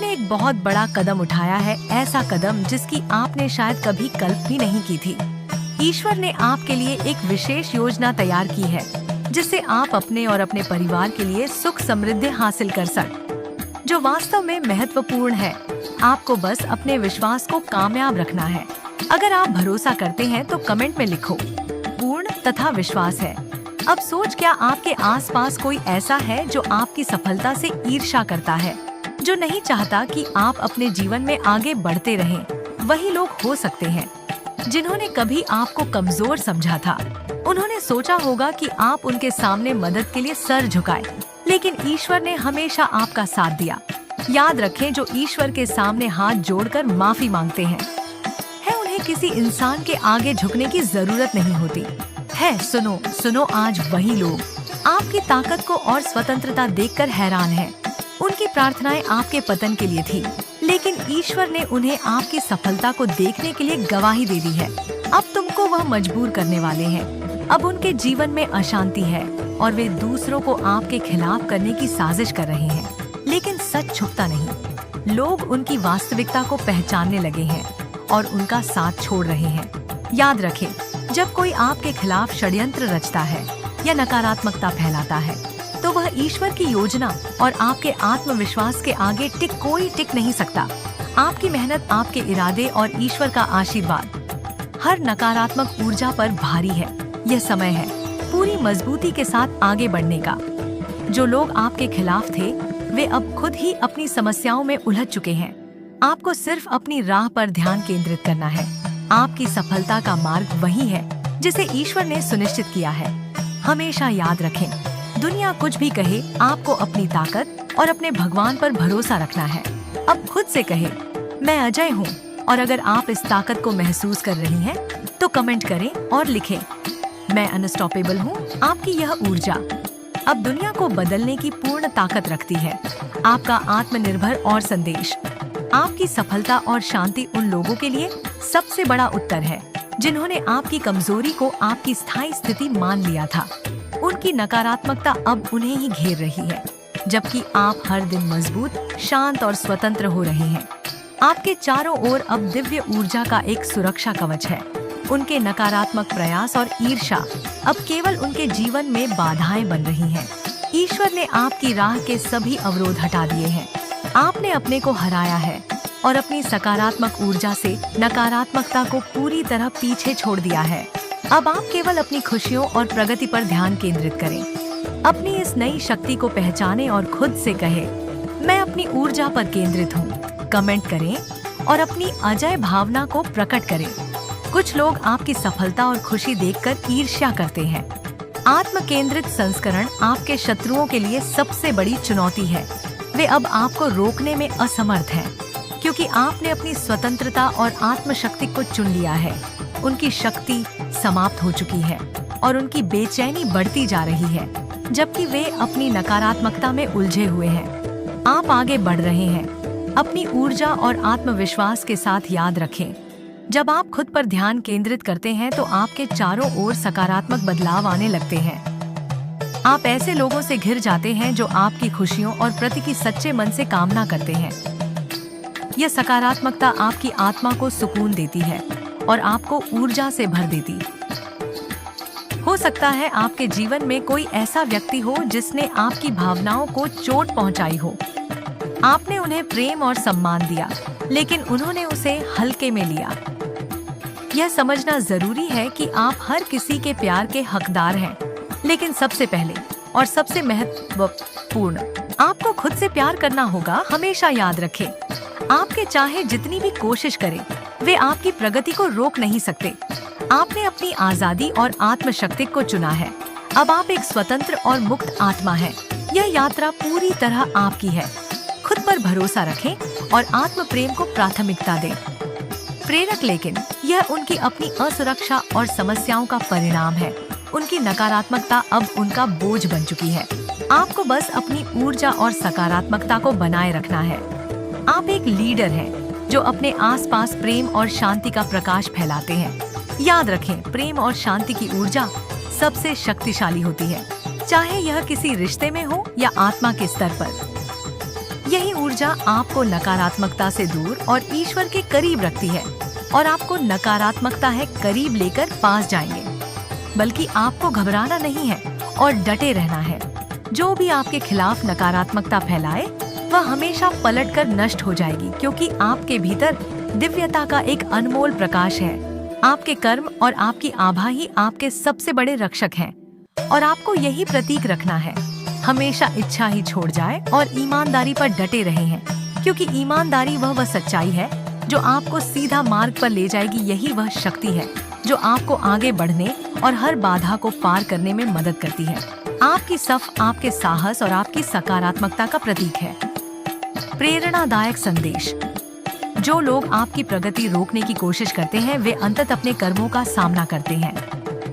आपने एक बहुत बड़ा कदम उठाया है, ऐसा कदम जिसकी आपने शायद कभी कल्पना भी नहीं की थी। ईश्वर ने आपके लिए एक विशेष योजना तैयार की है, जिससे आप अपने और अपने परिवार के लिए सुख समृद्धि हासिल कर सकें, जो वास्तव में महत्वपूर्ण है। आपको बस अपने विश्वास को कामयाब रखना है। अगर आप भरोसा करते हैं तो कमेंट में लिखो, पूर्ण तथा विश्वास है। अब सोच, क्या आपके आसपास कोई ऐसा है जो आपकी सफलता से ईर्ष्या करता है, जो नहीं चाहता कि आप अपने जीवन में आगे बढ़ते रहें? वही लोग हो सकते हैं जिन्होंने कभी आपको कमजोर समझा था। उन्होंने सोचा होगा कि आप उनके सामने मदद के लिए सर झुकाएं, लेकिन ईश्वर ने हमेशा आपका साथ दिया। याद रखें, जो ईश्वर के सामने हाथ जोड़कर माफी मांगते हैं, उन्हें किसी इंसान के आगे झुकने की जरूरत नहीं होती है। सुनो, आज वही लोग आपकी ताकत को और स्वतंत्रता देखकर हैरान हैं। उनकी प्रार्थनाएं आपके पतन के लिए थी, लेकिन ईश्वर ने उन्हें आपकी सफलता को देखने के लिए गवाही दे दी है। अब तुमको वह मजबूर करने वाले हैं। अब उनके जीवन में अशांति है और वे दूसरों को आपके खिलाफ करने की साजिश कर रहे हैं, लेकिन सच छुपता नहीं। लोग उनकी वास्तविकता को पहचानने लगे हैं और उनका साथ छोड़ रहे हैं। याद रखें, जब कोई आपके खिलाफ षड्यंत्र रचता है या नकारात्मकता फैलाता है, तो वह ईश्वर की योजना और आपके आत्मविश्वास के आगे कोई टिक नहीं सकता। आपकी मेहनत, आपके इरादे और ईश्वर का आशीर्वाद हर नकारात्मक ऊर्जा पर भारी है। यह समय है पूरी मजबूती के साथ आगे बढ़ने का। जो लोग आपके खिलाफ थे, वे अब खुद ही अपनी समस्याओं में उलझ चुके हैं। आपको सिर्फ अपनी राह पर ध्यान केंद्रित करना है। आपकी सफलता का मार्ग वही है जिसे ईश्वर ने सुनिश्चित किया है। हमेशा याद रखें, दुनिया कुछ भी कहे, आपको अपनी ताकत और अपने भगवान पर भरोसा रखना है। अब खुद से कहे, मैं अजय हूँ। और अगर आप इस ताकत को महसूस कर रही हैं, तो कमेंट करें और लिखें, मैं अनस्टॉपेबल हूँ। आपकी यह ऊर्जा अब दुनिया को बदलने की पूर्ण ताकत रखती है। आपका आत्मनिर्भर और संदेश, आपकी सफलता और शांति उन लोगों के लिए सबसे बड़ा उत्तर है जिन्होंने आपकी कमजोरी को आपकी स्थायी स्थिति मान लिया था। उनकी नकारात्मकता अब उन्हें ही घेर रही है, जबकि आप हर दिन मजबूत, शांत और स्वतंत्र हो रहे हैं। आपके चारों ओर अब दिव्य ऊर्जा का एक सुरक्षा कवच है। उनके नकारात्मक प्रयास और ईर्ष्या अब केवल उनके जीवन में बाधाएं बन रही हैं। ईश्वर ने आपकी राह के सभी अवरोध हटा दिए हैं। आपने अपने को हराया है और अपनी सकारात्मक ऊर्जा से नकारात्मकता को पूरी तरह पीछे छोड़ दिया है। अब आप केवल अपनी खुशियों और प्रगति पर ध्यान केंद्रित करें। अपनी इस नई शक्ति को पहचानें और खुद से कहें, मैं अपनी ऊर्जा पर केंद्रित हूँ। कमेंट करें और अपनी अजय भावना को प्रकट करें। कुछ लोग आपकी सफलता और खुशी देखकर ईर्ष्या करते हैं। आत्म केंद्रित संस्करण आपके शत्रुओं के लिए सबसे बड़ी चुनौती है। वे अब आपको रोकने में असमर्थ हैं, क्योंकि आपने अपनी स्वतंत्रता और आत्मशक्ति को चुन लिया है। उनकी शक्ति समाप्त हो चुकी है और उनकी बेचैनी बढ़ती जा रही है, जबकि वे अपनी नकारात्मकता में उलझे हुए हैं। आप आगे बढ़ रहे हैं। अपनी ऊर्जा और आत्मविश्वास के साथ याद रखें, जब आप खुद पर ध्यान केंद्रित करते हैं तो आपके चारों ओर सकारात्मक बदलाव आने लगते हैं। आप ऐसे लोगों से घिर जाते हैं जो आपकी खुशियों और प्रति की सच्चे मन से कामना करते हैं। यह सकारात्मकता आपकी आत्मा को सुकून देती है और आपको ऊर्जा से भर देती। हो सकता है आपके जीवन में कोई ऐसा व्यक्ति हो जिसने आपकी भावनाओं को चोट पहुंचाई हो। आपने उन्हें प्रेम और सम्मान दिया, लेकिन उन्होंने उसे हल्के में लिया। यह समझना जरूरी है कि आप हर किसी के प्यार के हकदार हैं, लेकिन सबसे पहले और सबसे महत्वपूर्ण, आपको खुद से प्यार करना होगा। हमेशा याद रखें, आपके चाहे जितनी भी कोशिश करें, वे आपकी प्रगति को रोक नहीं सकते। आपने अपनी आजादी और आत्मशक्ति को चुना है। अब आप एक स्वतंत्र और मुक्त आत्मा हैं। यह यात्रा पूरी तरह आपकी है। खुद पर भरोसा रखें और आत्म प्रेम को प्राथमिकता दें। प्रेरक, लेकिन यह उनकी अपनी असुरक्षा और समस्याओं का परिणाम है। उनकी नकारात्मकता अब उनका बोझ बन चुकी है। आपको बस अपनी ऊर्जा और सकारात्मकता को बनाए रखना है। आप एक लीडर हैं जो अपने आसपास प्रेम और शांति का प्रकाश फैलाते हैं। याद रखें, प्रेम और शांति की ऊर्जा सबसे शक्तिशाली होती है, चाहे यह किसी रिश्ते में हो या आत्मा के स्तर पर। यही ऊर्जा ऊर्जा आपको नकारात्मकता से दूर और ईश्वर के करीब रखती है और आपको नकारात्मकता है करीब लेकर पास जाएंगे। बल्कि आपको घबराना नहीं है और डटे रहना है। जो भी आपके खिलाफ नकारात्मकता फैलाए वह हमेशा पलटकर नष्ट हो जाएगी, क्योंकि आपके भीतर दिव्यता का एक अनमोल प्रकाश है। आपके कर्म और आपकी आभा ही आपके सबसे बड़े रक्षक हैं और आपको यही प्रतीक रखना है। हमेशा इच्छा ही छोड़ जाए और ईमानदारी पर डटे रहे हैं, क्योंकि ईमानदारी वह सच्चाई है जो आपको सीधा मार्ग पर ले जाएगी। यही वह शक्ति है जो आपको आगे बढ़ने और हर बाधा को पार करने में मदद करती है। आपकी सफ आपके साहस और आपकी सकारात्मकता का प्रतीक है। प्रेरणादायक संदेश। जो लोग आपकी प्रगति रोकने की कोशिश करते हैं वे अंततः अपने कर्मों का सामना करते हैं।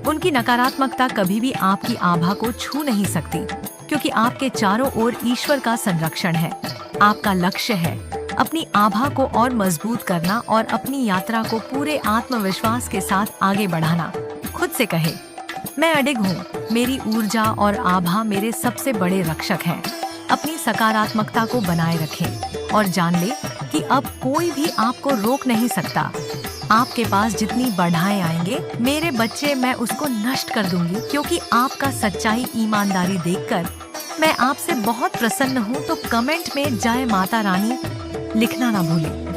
उनकी नकारात्मकता कभी भी आपकी आभा को छू नहीं सकती, क्योंकि आपके चारों ओर ईश्वर का संरक्षण है। आपका लक्ष्य है अपनी आभा को और मजबूत करना और अपनी यात्रा को पूरे आत्मविश्वास के साथ आगे बढ़ाना। खुद से कहे, मैं अडिग हूँ, मेरी ऊर्जा और आभा मेरे सबसे बड़े रक्षक हैं। अपनी सकारात्मकता को बनाए रखें और जान ले कि अब कोई भी आपको रोक नहीं सकता। आपके पास जितनी बाधाएं आएंगे मेरे बच्चे, मैं उसको नष्ट कर दूंगी, क्योंकि आपका सच्चाई ईमानदारी देखकर मैं आपसे बहुत प्रसन्न हूँ। तो कमेंट में जय माता रानी लिखना ना भूलें।